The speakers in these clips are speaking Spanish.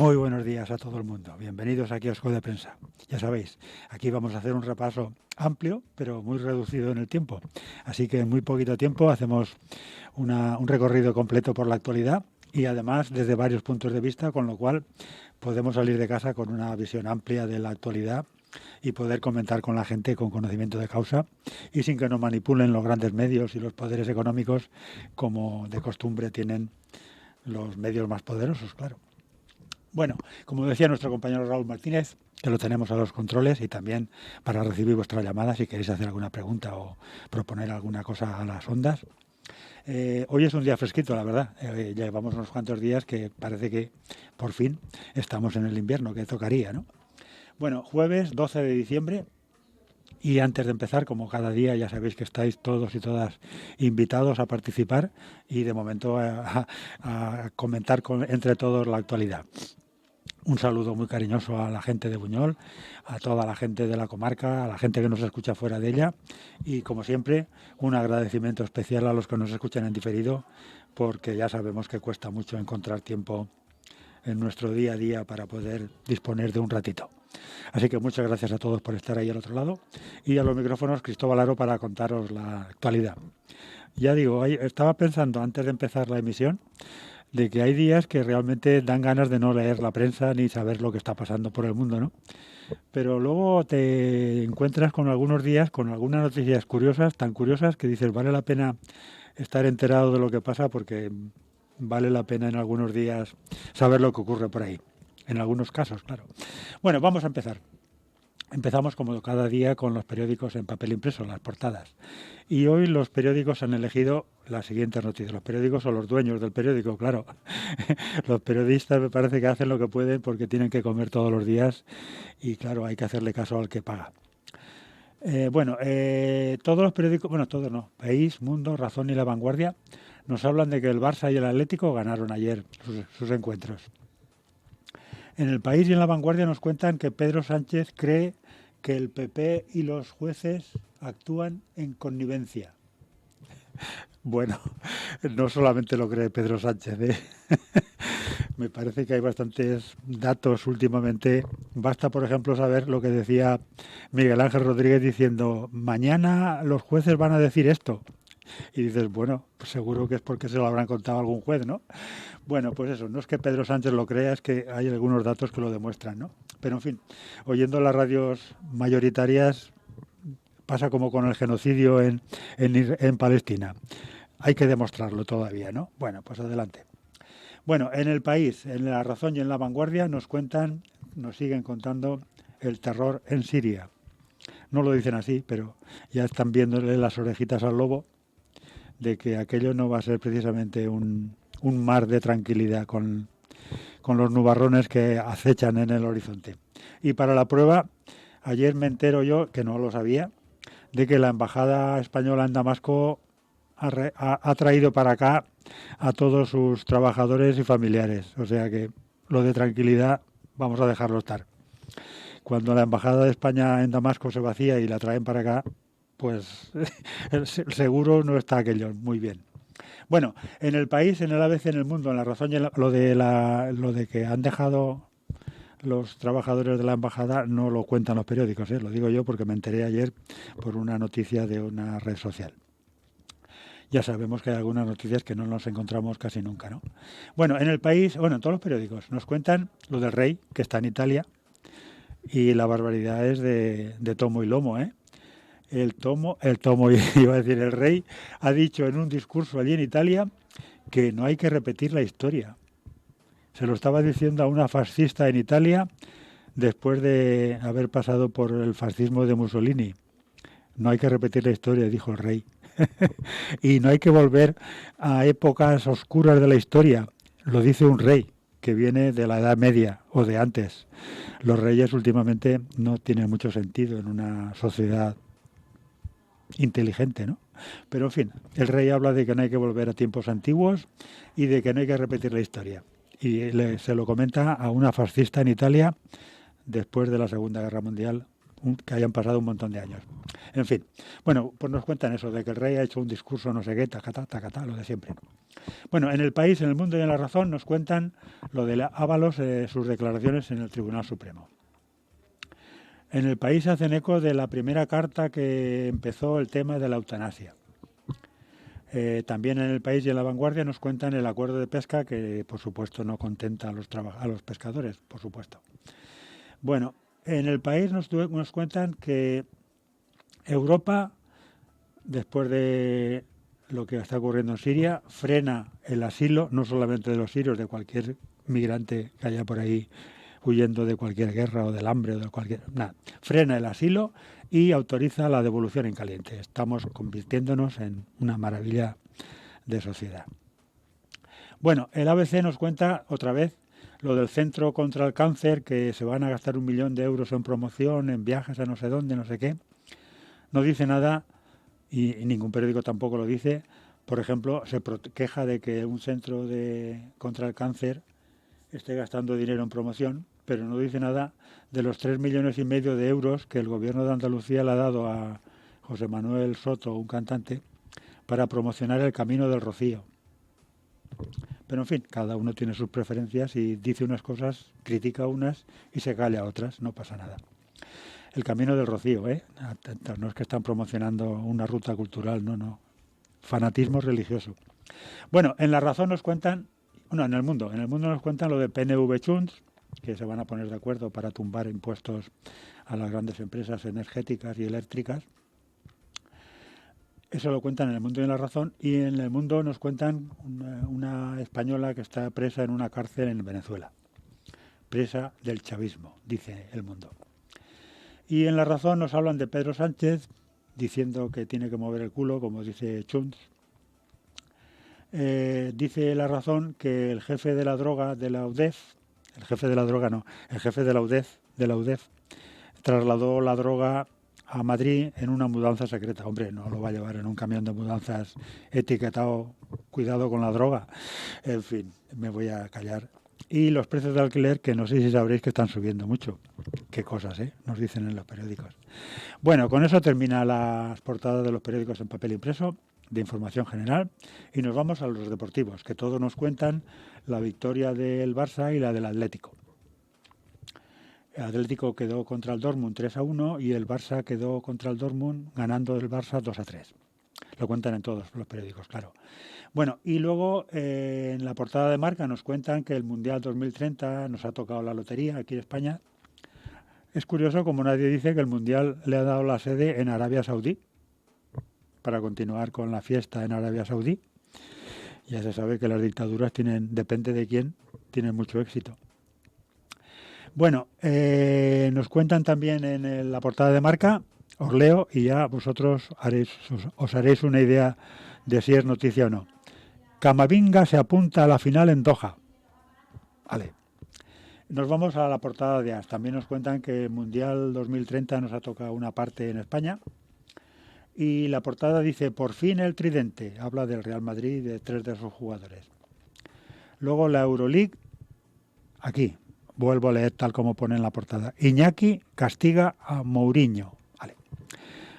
Muy buenos días a todo el mundo. Bienvenidos aquí a Osco de Prensa. Ya sabéis, aquí vamos a hacer un repaso amplio, pero muy reducido en el tiempo. Así que en muy poquito tiempo hacemos un recorrido completo por la actualidad y además desde varios puntos de vista, con lo cual podemos salir de casa con una visión amplia de la actualidad y poder comentar con la gente con conocimiento de causa y sin que nos manipulen los grandes medios y los poderes económicos como de costumbre tienen los medios más poderosos, claro. Bueno, como decía nuestro compañero Raúl Martínez, que lo tenemos a los controles y también para recibir vuestras llamadas si queréis hacer alguna pregunta o proponer alguna cosa a las ondas. Hoy es un día fresquito, la verdad. Ya llevamos unos cuantos días que parece que por fin estamos en el invierno, que tocaría, ¿no? Bueno, jueves 12 de diciembre. Y antes de empezar, como cada día, ya sabéis que estáis todos y todas invitados a participar y de momento a comentar entre todos la actualidad. Un saludo muy cariñoso a la gente de Buñol, a toda la gente de la comarca, a la gente que nos escucha fuera de ella y, como siempre, un agradecimiento especial a los que nos escuchan en diferido, porque ya sabemos que cuesta mucho encontrar tiempo en nuestro día a día para poder disponer de un ratito. Así que muchas gracias a todos por estar ahí al otro lado y a los micrófonos Cristóbal Aro para contaros la actualidad. Ya digo, estaba pensando antes de empezar la emisión de que hay días que realmente dan ganas de no leer la prensa ni saber lo que está pasando por el mundo, ¿no? Pero luego te encuentras con algunos días con algunas noticias curiosas, tan curiosas que dices, vale la pena estar enterado de lo que pasa porque vale la pena en algunos días saber lo que ocurre por ahí. En algunos casos, claro. Bueno, vamos a empezar. Empezamos como cada día con los periódicos en papel impreso, las portadas. Y hoy los periódicos han elegido las siguientes noticias. Los periódicos son los dueños del periódico, claro. Los periodistas me parece que hacen lo que pueden porque tienen que comer todos los días y claro, hay que hacerle caso al que paga. Todos los periódicos, bueno, todos no, País, Mundo, Razón y La Vanguardia nos hablan de que el Barça y el Atlético ganaron ayer sus encuentros. En el País y en La Vanguardia nos cuentan que Pedro Sánchez cree que el PP y los jueces actúan en connivencia. Bueno, no solamente lo cree Pedro Sánchez, ¿eh? Me parece que hay bastantes datos últimamente. Basta, por ejemplo, saber lo que decía Miguel Ángel Rodríguez diciendo, mañana los jueces van a decir esto. Y dices, bueno, pues seguro que es porque se lo habrán contado a algún juez, ¿no? Bueno, pues eso, no es que Pedro Sánchez lo crea, es que hay algunos datos que lo demuestran, ¿no? Pero en fin, oyendo las radios mayoritarias pasa como con el genocidio en Palestina. Hay que demostrarlo todavía, ¿no? Bueno, pues adelante. Bueno, en el País, en La Razón y en La Vanguardia nos cuentan, nos siguen contando el terror en Siria. No lo dicen así, pero ya están viéndole las orejitas al lobo de que aquello no va a ser precisamente un mar de tranquilidad con los nubarrones que acechan en el horizonte. Y para la prueba, ayer me entero yo, que no lo sabía, de que la Embajada Española en Damasco ha traído para acá a todos sus trabajadores y familiares. O sea que lo de tranquilidad vamos a dejarlo estar. Cuando la Embajada de España en Damasco se vacía y la traen para acá, pues seguro no está aquello muy bien. Bueno, en el País, en el ABC, en el Mundo, en La Razón, lo de que han dejado los trabajadores de la embajada no lo cuentan los periódicos, ¿eh? Lo digo yo porque me enteré ayer por una noticia de una red social. Ya sabemos que hay algunas noticias que no nos encontramos casi nunca, ¿no? Bueno, en el País, bueno, en todos los periódicos nos cuentan lo del rey, que está en Italia, y la barbaridad es de tomo y lomo, ¿eh? Iba a decir, el rey ha dicho en un discurso allí en Italia que no hay que repetir la historia. Se lo estaba diciendo a una fascista en Italia después de haber pasado por el fascismo de Mussolini. No hay que repetir la historia, dijo el rey. Y no hay que volver a épocas oscuras de la historia, lo dice un rey que viene de la Edad Media o de antes. Los reyes últimamente no tienen mucho sentido en una sociedad inteligente, ¿no? Pero en fin, el rey habla de que no hay que volver a tiempos antiguos y de que no hay que repetir la historia. Y se lo comenta a una fascista en Italia después de la Segunda Guerra Mundial, que hayan pasado un montón de años. En fin, bueno, pues nos cuentan eso, de que el rey ha hecho un discurso no sé qué, tacatá, tacatá, lo de siempre. Bueno, en El País, en El Mundo y en La Razón nos cuentan lo de Ábalos, sus declaraciones en el Tribunal Supremo. En El País hacen eco de la primera carta que empezó el tema de la eutanasia. También en El País y en La Vanguardia nos cuentan el acuerdo de pesca que, por supuesto, no contenta a los pescadores, por supuesto. Bueno, en El País nos cuentan que Europa, después de lo que está ocurriendo en Siria, frena el asilo, no solamente de los sirios, de cualquier migrante que haya por ahí huyendo de cualquier guerra o del hambre o de cualquier... Nada, frena el asilo y autoriza la devolución en caliente. Estamos convirtiéndonos en una maravilla de sociedad. Bueno, el ABC nos cuenta otra vez lo del Centro contra el Cáncer, que se van a gastar 1 millón de euros en promoción, en viajes a no sé dónde, no sé qué. No dice nada, y ningún periódico tampoco lo dice. Por ejemplo, se queja de que un centro contra el cáncer esté gastando dinero en promoción, pero no dice nada de los 3,5 millones de euros que el gobierno de Andalucía le ha dado a José Manuel Soto, un cantante, para promocionar el Camino del Rocío. Pero en fin, cada uno tiene sus preferencias y dice unas cosas, critica unas y se calla otras, no pasa nada. El Camino del Rocío, no es que están promocionando una ruta cultural, no. Fanatismo religioso. Bueno, en La Razón nos cuentan, en el mundo nos cuentan lo de PNV Chunts, que se van a poner de acuerdo para tumbar impuestos a las grandes empresas energéticas y eléctricas. Eso lo cuentan en El Mundo y en La Razón, y en El Mundo nos cuentan una española que está presa en una cárcel en Venezuela. Presa del chavismo, dice El Mundo. Y en La Razón nos hablan de Pedro Sánchez, diciendo que tiene que mover el culo, como dice Chunts. Dice La Razón que el jefe de la droga de la UDEF, el jefe de la UDEF, trasladó la droga a Madrid en una mudanza secreta. Hombre, no lo va a llevar en un camión de mudanzas etiquetado, cuidado con la droga. En fin, me voy a callar. Y los precios de alquiler, que no sé si sabréis que están subiendo mucho. Qué cosas, nos dicen en los periódicos. Bueno, con eso termina las portadas de los periódicos en papel impreso, de información general, y nos vamos a los deportivos, que todos nos cuentan la victoria del Barça y la del Atlético. El Atlético quedó contra el Dortmund 3-1 y el Barça quedó contra el Dortmund ganando el Barça 2-3. Lo cuentan en todos los periódicos, claro. Bueno, y luego en la portada de Marca nos cuentan que el Mundial 2030 nos ha tocado la lotería aquí en España. Es curioso como nadie dice que el Mundial le ha dado la sede en Arabia Saudí, para continuar con la fiesta en Arabia Saudí. Ya se sabe que las dictaduras depende de quién, tienen mucho éxito. Bueno, nos cuentan también en la portada de Marca, os leo y ya vosotros os haréis una idea de si es noticia o no. Camavinga se apunta a la final en Doha. Vale. Nos vamos a la portada de AS. También nos cuentan que el Mundial 2030 nos ha tocado una parte en España. Y la portada dice, por fin el tridente. Habla del Real Madrid y de 3 de sus jugadores. Luego la Euroleague, aquí, vuelvo a leer tal como pone en la portada. Iñaki castiga a Mourinho. Vale.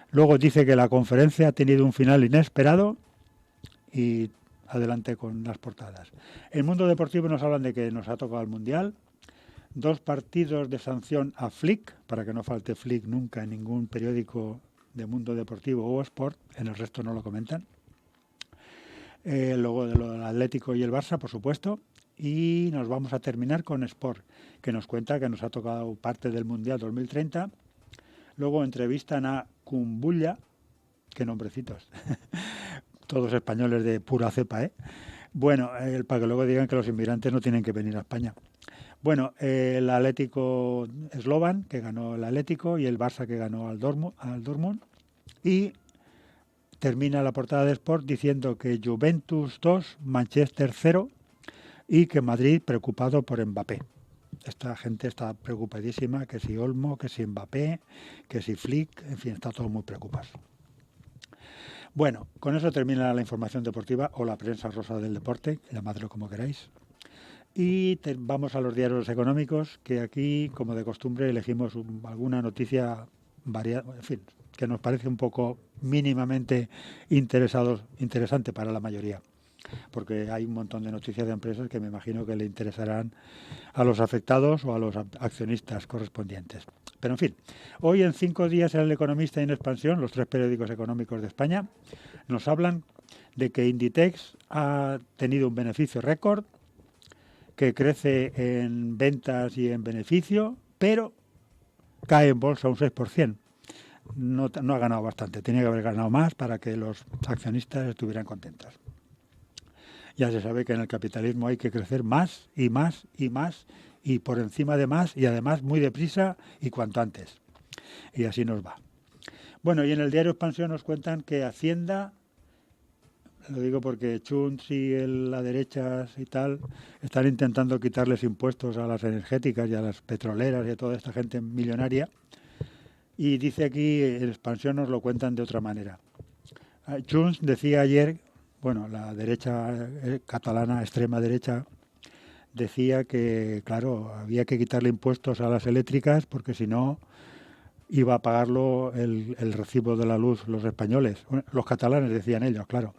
Luego dice que la conferencia ha tenido un final inesperado y adelante con las portadas. El Mundo Deportivo nos hablan de que nos ha tocado el Mundial. 2 partidos de sanción a Flick, para que no falte Flick nunca en ningún periódico de Mundo Deportivo o Sport, en el resto no lo comentan. Luego de lo del Atlético y el Barça, por supuesto. Y nos vamos a terminar con Sport, que nos cuenta que nos ha tocado parte del Mundial 2030. Luego entrevistan a Kumbulla, qué nombrecitos, todos españoles de pura cepa, Bueno, para que luego digan que los inmigrantes no tienen que venir a España. Bueno, el Atlético Slovan, que ganó el Atlético, y el Barça, que ganó al Dortmund. Y termina la portada de Sport diciendo que Juventus 2, Manchester 0 y que Madrid preocupado por Mbappé. Esta gente está preocupadísima, que si Olmo, que si Mbappé, que si Flick, en fin, está todo muy preocupado. Bueno, con eso termina la información deportiva o la prensa rosa del deporte, llamadlo como queráis. Y vamos a los diarios económicos, que aquí, como de costumbre, elegimos alguna noticia en fin, que nos parece un poco mínimamente interesante para la mayoría, porque hay un montón de noticias de empresas que me imagino que le interesarán a los afectados o a los accionistas correspondientes. Pero en fin, hoy en 5 días en El Economista y en Expansión, los 3 periódicos económicos de España, nos hablan de que Inditex ha tenido un beneficio récord, que crece en ventas y en beneficio, pero cae en bolsa un 6%. No ha ganado bastante, tenía que haber ganado más para que los accionistas estuvieran contentos. Ya se sabe que en el capitalismo hay que crecer más y más y más y por encima de más y además muy deprisa y cuanto antes. Y así nos va. Bueno, y en el diario Expansión nos cuentan que Hacienda, lo digo porque Chunts y la derecha y tal están intentando quitarles impuestos a las energéticas y a las petroleras y a toda esta gente millonaria. Y dice aquí, en Expansión nos lo cuentan de otra manera. Junts decía ayer, bueno, la derecha catalana, extrema derecha, decía que, claro, había que quitarle impuestos a las eléctricas porque si no iba a pagarlo el recibo de la luz los españoles. Los catalanes, decían ellos, claro.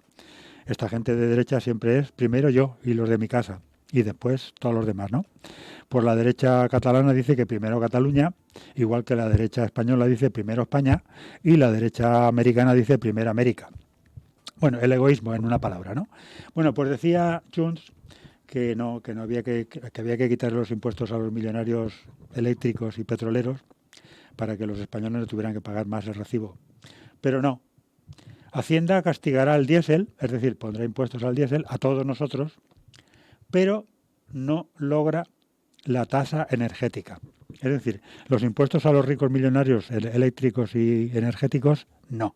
Esta gente de derecha siempre es primero yo y los de mi casa y después todos los demás, ¿no? Pues la derecha catalana dice que primero Cataluña, igual que la derecha española dice primero España y la derecha americana dice primero América. Bueno, el egoísmo en una palabra, ¿no? Bueno, pues decía Junts que había que había que quitar los impuestos a los millonarios eléctricos y petroleros para que los españoles no tuvieran que pagar más el recibo. Pero no. Hacienda castigará al diésel, es decir, pondrá impuestos al diésel a todos nosotros, pero no logra la tasa energética. Es decir, los impuestos a los ricos millonarios eléctricos y energéticos, no.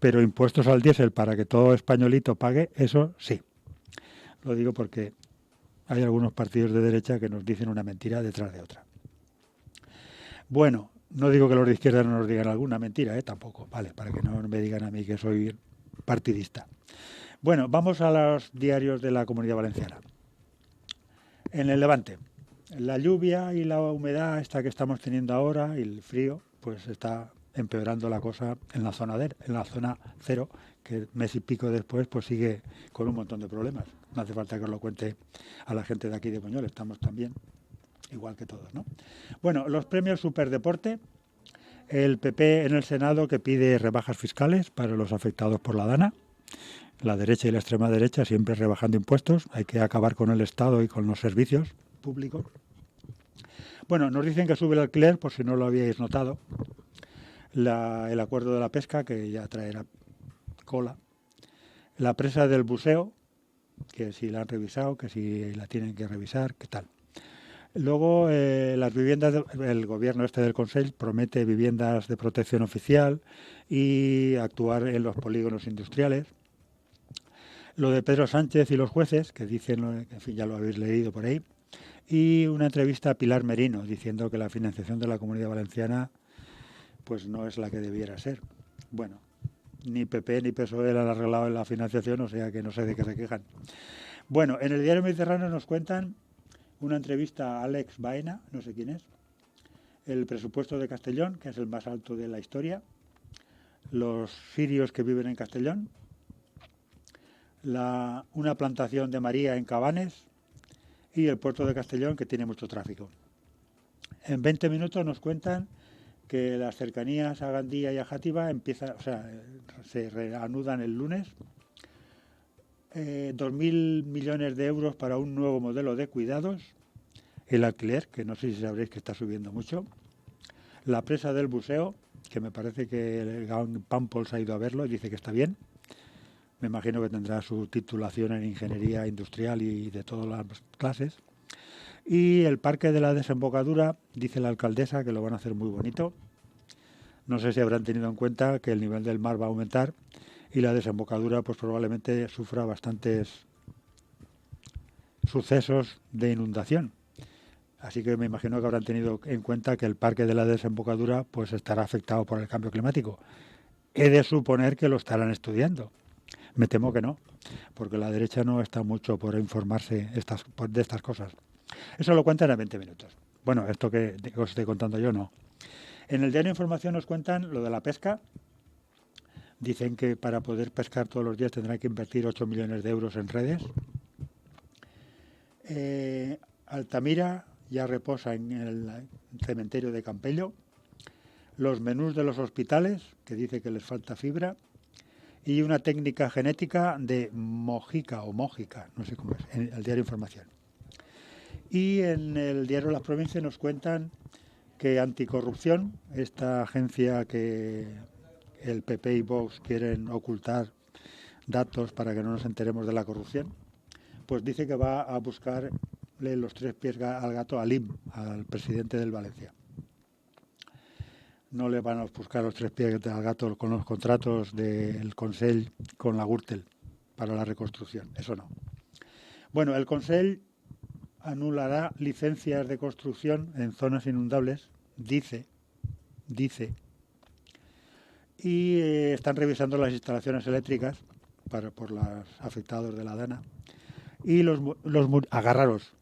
Pero impuestos al diésel para que todo españolito pague, eso sí. Lo digo porque hay algunos partidos de derecha que nos dicen una mentira detrás de otra. Bueno, no digo que los de izquierda no nos digan alguna mentira, tampoco, vale, para que no me digan a mí que soy partidista. Bueno, vamos a los diarios de la Comunidad Valenciana. En el Levante, la lluvia y la humedad esta que estamos teniendo ahora y el frío, pues está empeorando la cosa en la zona cero, que mes y pico después pues sigue con un montón de problemas. No hace falta que os lo cuente a la gente de aquí de Buñol, estamos también igual que todos, ¿no? Bueno, los premios Superdeporte, el PP en el Senado que pide rebajas fiscales para los afectados por la DANA, la derecha y la extrema derecha siempre rebajando impuestos, hay que acabar con el Estado y con los servicios públicos. Bueno, nos dicen que sube el alquiler, por si no lo habíais notado, el acuerdo de la pesca, que ya traerá cola, la presa del buceo, que si la han revisado, que si la tienen que revisar, qué tal. Luego, las viviendas, el gobierno del Consell promete viviendas de protección oficial y actuar en los polígonos industriales. Lo de Pedro Sánchez y los jueces, que dicen, en fin, ya lo habéis leído por ahí, y una entrevista a Pilar Merino diciendo que la financiación de la Comunidad Valenciana pues no es la que debiera ser. Bueno, ni PP ni PSOE la han arreglado en la financiación, o sea que no sé de qué se quejan. Bueno, en el diario Mediterráneo nos cuentan una entrevista a Alex Baena, no sé quién es, el presupuesto de Castellón, que es el más alto de la historia, los sirios que viven en Castellón, una plantación de María en Cabanes y el puerto de Castellón, que tiene mucho tráfico. En 20 minutos nos cuentan que las cercanías a Gandía y a Játiva se reanudan el lunes. 2.000 millones de euros para un nuevo modelo de cuidados. El alquiler, que no sé si sabréis que está subiendo mucho. La presa del buceo, que me parece que el Gaon Pampols ha ido a verlo y dice que está bien. Me imagino que tendrá su titulación en ingeniería industrial y de todas las clases. Y el parque de la desembocadura, dice la alcaldesa que lo van a hacer muy bonito. No sé si habrán tenido en cuenta que el nivel del mar va a aumentar y la desembocadura pues probablemente sufra bastantes sucesos de inundación. Así que me imagino que habrán tenido en cuenta que el parque de la desembocadura pues estará afectado por el cambio climático. He de suponer que lo estarán estudiando. Me temo que no, porque la derecha no está mucho por informarse de estas cosas. Eso lo cuentan en 20 minutos. Bueno, esto que os estoy contando yo no. En el diario Información nos cuentan lo de la pesca. Dicen que para poder pescar todos los días tendrán que invertir 8 millones de euros en redes. Altamira ya reposa en el cementerio de Campello. Los menús de los hospitales, que dice que les falta fibra. Y una técnica genética de Mojica o Mójica, no sé cómo es, en el diario Información. Y en el diario Las Provincias nos cuentan que Anticorrupción, esta agencia que el PP y Vox quieren ocultar datos para que no nos enteremos de la corrupción, pues dice que va a buscarle los 3 pies al gato a Lim, al presidente del Valencia. No le van a buscar los 3 pies al gato con los contratos del Consell con la Gürtel para la reconstrucción, eso no. Bueno, el Consell anulará licencias de construcción en zonas inundables, dice, y están revisando las instalaciones eléctricas por los afectados de la Dana. Y agarraros,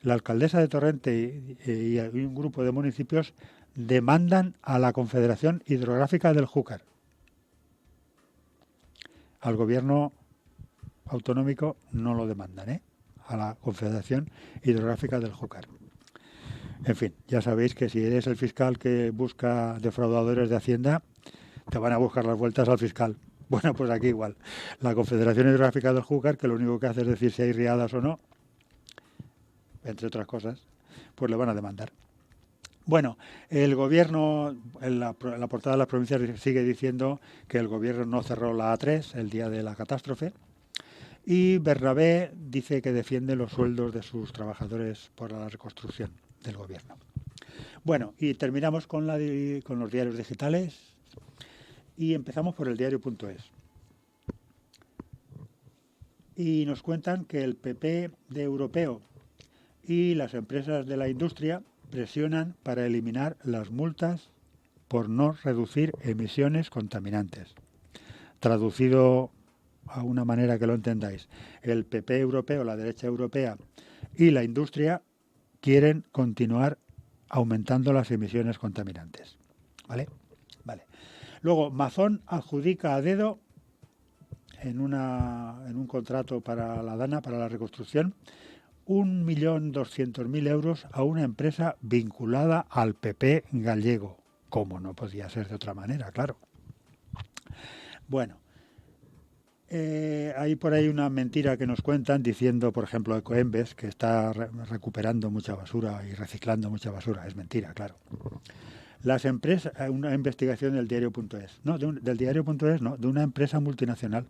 la alcaldesa de Torrente y un grupo de municipios demandan a la Confederación Hidrográfica del Júcar. Al gobierno autonómico no lo demandan, a la Confederación Hidrográfica del Júcar. En fin, ya sabéis que si eres el fiscal que busca defraudadores de Hacienda, te van a buscar las vueltas al fiscal. Bueno, pues aquí igual. La Confederación Hidrográfica del Júcar, que lo único que hace es decir si hay riadas o no, entre otras cosas, pues le van a demandar. Bueno, el gobierno, en la portada de las provincias sigue diciendo que el gobierno no cerró la A3 el día de la catástrofe, y Bernabé dice que defiende los sueldos de sus trabajadores por la reconstrucción del gobierno. Bueno, y terminamos con los diarios digitales y empezamos por el diario.es. Y nos cuentan que el PP de europeo y las empresas de la industria presionan para eliminar las multas por no reducir emisiones contaminantes. Traducido a una manera que lo entendáis, el PP europeo, la derecha europea y la industria quieren continuar aumentando las emisiones contaminantes. ¿Vale? Vale. Luego, Mazón adjudica a dedo en un contrato para la Dana, para la reconstrucción, 1.200.000 euros a una empresa vinculada al PP gallego. Como no podía ser de otra manera, claro. Bueno, hay por ahí una mentira que nos cuentan diciendo, por ejemplo, Ecoembes, que está recuperando mucha basura y reciclando mucha basura. Es mentira, claro. Las empresas, una investigación del diario.es, del diario.es, de una empresa multinacional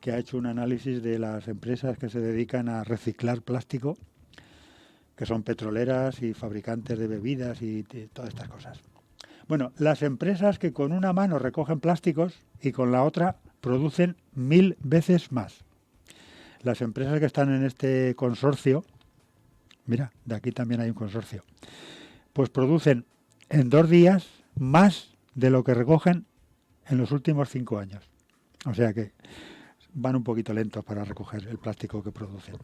que ha hecho un análisis de las empresas que se dedican a reciclar plástico, que son petroleras y fabricantes de bebidas y todas estas cosas. Bueno, las empresas que con una mano recogen plásticos y con la otra producen 1000 veces más. Las empresas que están en este consorcio, mira, de aquí también hay un consorcio, pues producen en 2 días más de lo que recogen en los últimos 5 años. O sea que van un poquito lentos para recoger el plástico que producen.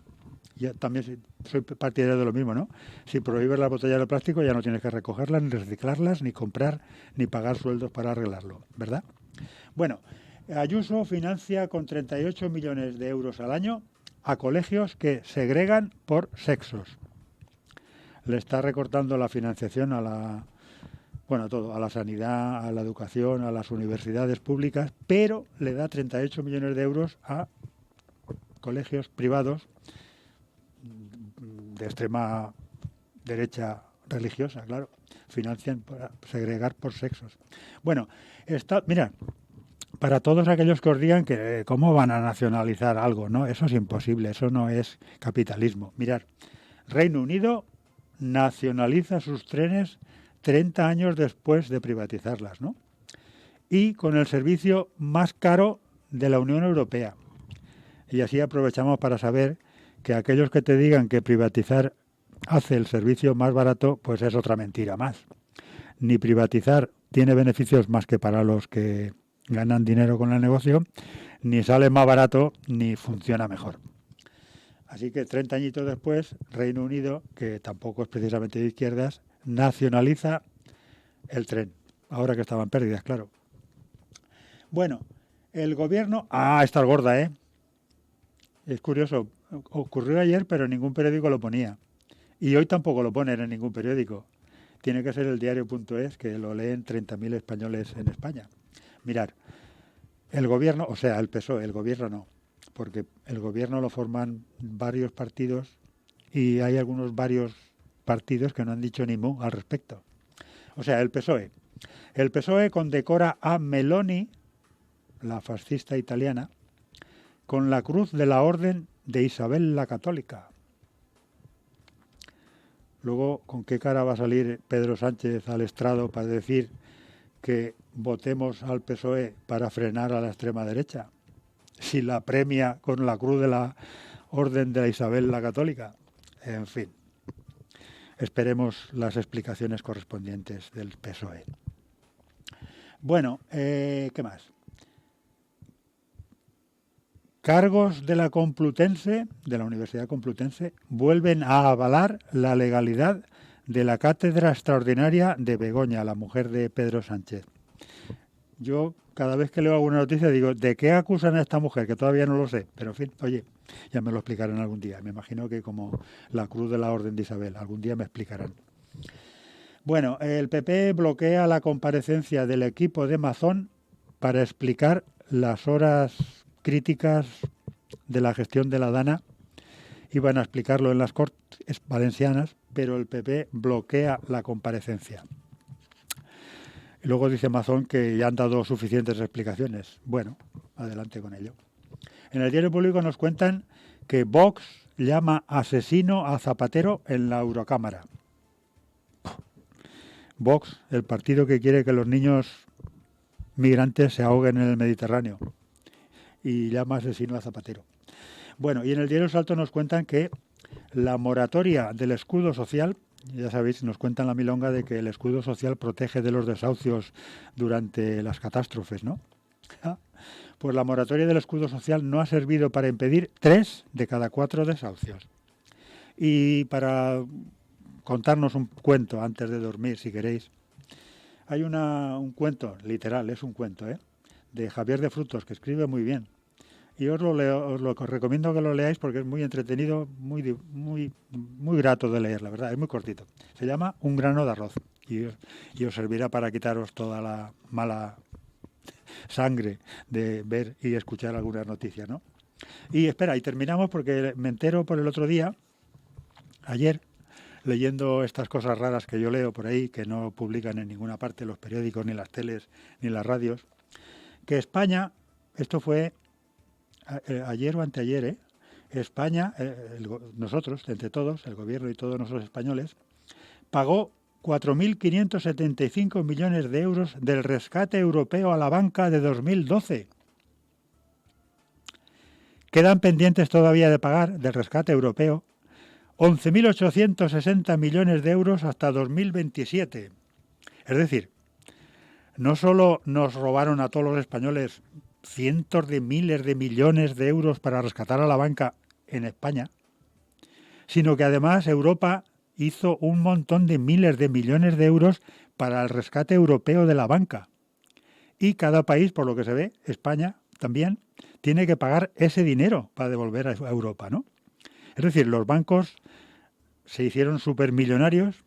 Yo también soy partidario de lo mismo, ¿no? Si prohíbes las botellas de plástico ya no tienes que recogerlas, ni reciclarlas, ni comprar, ni pagar sueldos para arreglarlo, ¿verdad? Bueno, Ayuso financia con 38 millones de euros al año a colegios que segregan por sexos. Le está recortando la financiación a la sanidad, a la educación, a las universidades públicas, pero le da 38 millones de euros a colegios privados de extrema derecha religiosa, claro. Financian para segregar por sexos. Bueno, mira, para todos aquellos que os digan que cómo van a nacionalizar algo, ¿no? Eso es imposible, eso no es capitalismo. Mirad, Reino Unido nacionaliza sus trenes 30 años después de privatizarlas, ¿no? Y con el servicio más caro de la Unión Europea. Y así aprovechamos para saber que aquellos que te digan que privatizar hace el servicio más barato, pues es otra mentira más. Ni privatizar tiene beneficios más que para los que ganan dinero con el negocio, ni sale más barato, ni funciona mejor. Así que 30 añitos después, Reino Unido, que tampoco es precisamente de izquierdas, nacionaliza el tren, ahora que estaban pérdidas, claro. Bueno, el gobierno... Ah, está gorda, ¿eh? Es curioso, ocurrió ayer, pero ningún periódico lo ponía. Y hoy tampoco lo ponen en ningún periódico. Tiene que ser el diario.es, que lo leen 30.000 españoles en España. Mirar, el gobierno, o sea, el PSOE, el gobierno no, porque el gobierno lo forman varios partidos y hay algunos varios partidos que no han dicho ni mu al respecto. O sea, el PSOE. El PSOE condecora a Meloni, la fascista italiana, con la cruz de la Orden de Isabel la Católica. Luego, ¿con qué cara va a salir Pedro Sánchez al estrado para decir que votemos al PSOE para frenar a la extrema derecha? Si la premia con la cruz de la Orden de la Isabel la Católica. En fin, esperemos las explicaciones correspondientes del PSOE. Bueno, ¿qué más? Cargos de la Complutense, de la Universidad Complutense, vuelven a avalar la legalidad de la cátedra extraordinaria de Begoña, la mujer de Pedro Sánchez. Yo, cada vez que leo alguna noticia, digo, ¿de qué acusan a esta mujer? Que todavía no lo sé. Pero, en fin, oye, ya me lo explicarán algún día. Me imagino que como la cruz de la Orden de Isabel, algún día me explicarán. Bueno, el PP bloquea la comparecencia del equipo de Mazón para explicar las horas críticas de la gestión de la Dana. Iban a explicarlo en las Cortes Valencianas, pero el PP bloquea la comparecencia. Y luego dice Mazón que ya han dado suficientes explicaciones. Bueno, adelante con ello. En el Diario Público nos cuentan que Vox llama asesino a Zapatero en la Eurocámara. Vox, el partido que quiere que los niños migrantes se ahoguen en el Mediterráneo. Y llama asesino a Zapatero. Bueno, y en el Diario Salto nos cuentan que la moratoria del escudo social, ya sabéis, nos cuentan la milonga de que el escudo social protege de los desahucios durante las catástrofes, ¿no? Pues la moratoria del escudo social no ha servido para impedir 3 de cada 4 desahucios. Y para contarnos un cuento antes de dormir, si queréis, hay un cuento, literal, es un cuento, de Javier de Frutos, que escribe muy bien. Y os lo recomiendo que lo leáis porque es muy entretenido, muy grato de leer, la verdad, es muy cortito. Se llama Un grano de arroz y os servirá para quitaros toda la mala sangre de ver y escuchar algunas noticias, ¿no? Y espera, y terminamos porque me entero por el otro día, ayer, leyendo estas cosas raras que yo leo por ahí, que no publican en ninguna parte los periódicos, ni las teles, ni las radios, que España, esto fue ayer o anteayer, España, nosotros, entre todos, el gobierno y todos nosotros españoles, pagó 4.575 millones de euros del rescate europeo a la banca de 2012. Quedan pendientes todavía de pagar del rescate europeo 11.860 millones de euros hasta 2027. Es decir, no solo nos robaron a todos los españoles cientos de miles de millones de euros para rescatar a la banca en España, sino que además Europa hizo un montón de miles de millones de euros para el rescate europeo de la banca. Y cada país, por lo que se ve, España también, tiene que pagar ese dinero para devolver a Europa, ¿no? Es decir, los bancos se hicieron supermillonarios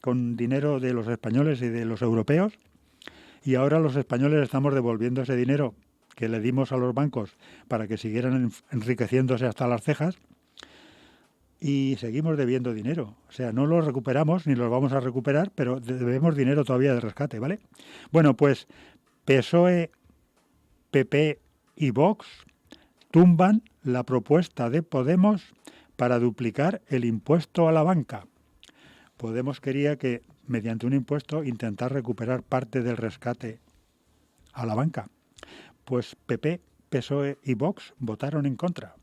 con dinero de los españoles y de los europeos, y ahora los españoles estamos devolviendo ese dinero que le dimos a los bancos para que siguieran enriqueciéndose hasta las cejas, y seguimos debiendo dinero. O sea, no lo recuperamos ni los vamos a recuperar, pero debemos dinero todavía de rescate, ¿vale? Bueno, pues PSOE, PP y Vox tumban la propuesta de Podemos para duplicar el impuesto a la banca. Podemos quería que, mediante un impuesto, intentar recuperar parte del rescate a la banca. Pues PP, PSOE y Vox votaron en contra.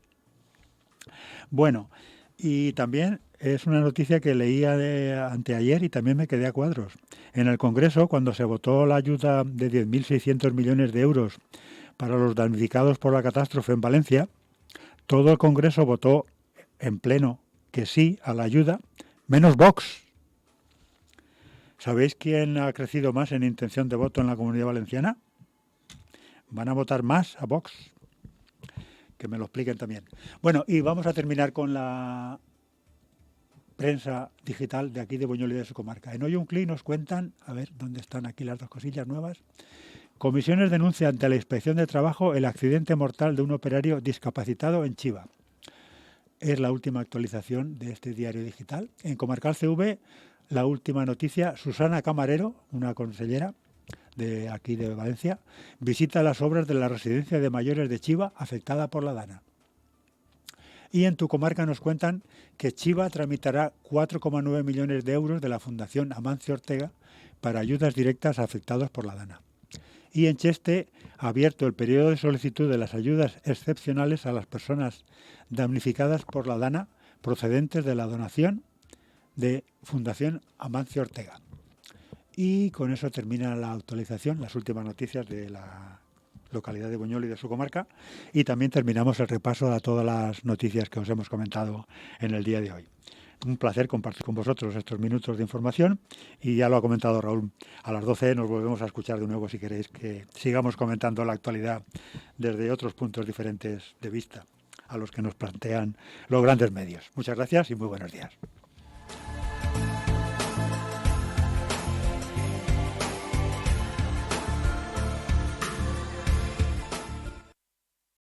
Bueno, y también es una noticia que leía anteayer y también me quedé a cuadros. En el Congreso, cuando se votó la ayuda de 10.600 millones de euros para los damnificados por la catástrofe en Valencia, todo el Congreso votó en pleno que sí a la ayuda, menos Vox. ¿Sabéis quién ha crecido más en intención de voto en la Comunidad Valenciana? ¿Van a votar más a Vox? Que me lo expliquen también. Bueno, y vamos a terminar con la prensa digital de aquí de Buñol y de su comarca. En Hoy un Clic nos cuentan, a ver, ¿dónde están aquí las dos cosillas nuevas? Comisiones denuncia ante la Inspección de Trabajo el accidente mortal de un operario discapacitado en Chiva. Es la última actualización de este diario digital. En Comarcal CV, la última noticia, Susana Camarero, una consellera de aquí de Valencia, visita las obras de la residencia de mayores de Chiva afectada por la Dana. Y en tu comarca nos cuentan que Chiva tramitará 4,9 millones de euros de la Fundación Amancio Ortega para ayudas directas a afectados por la Dana. Y en Cheste ha abierto el periodo de solicitud de las ayudas excepcionales a las personas damnificadas por la Dana procedentes de la donación de Fundación Amancio Ortega. Y con eso termina la actualización, las últimas noticias de la localidad de Buñol y de su comarca, y también terminamos el repaso a todas las noticias que os hemos comentado en el día de hoy. Un placer compartir con vosotros estos minutos de información y ya lo ha comentado Raúl, a las 12 nos volvemos a escuchar de nuevo si queréis que sigamos comentando la actualidad desde otros puntos diferentes de vista a los que nos plantean los grandes medios. Muchas gracias y muy buenos días.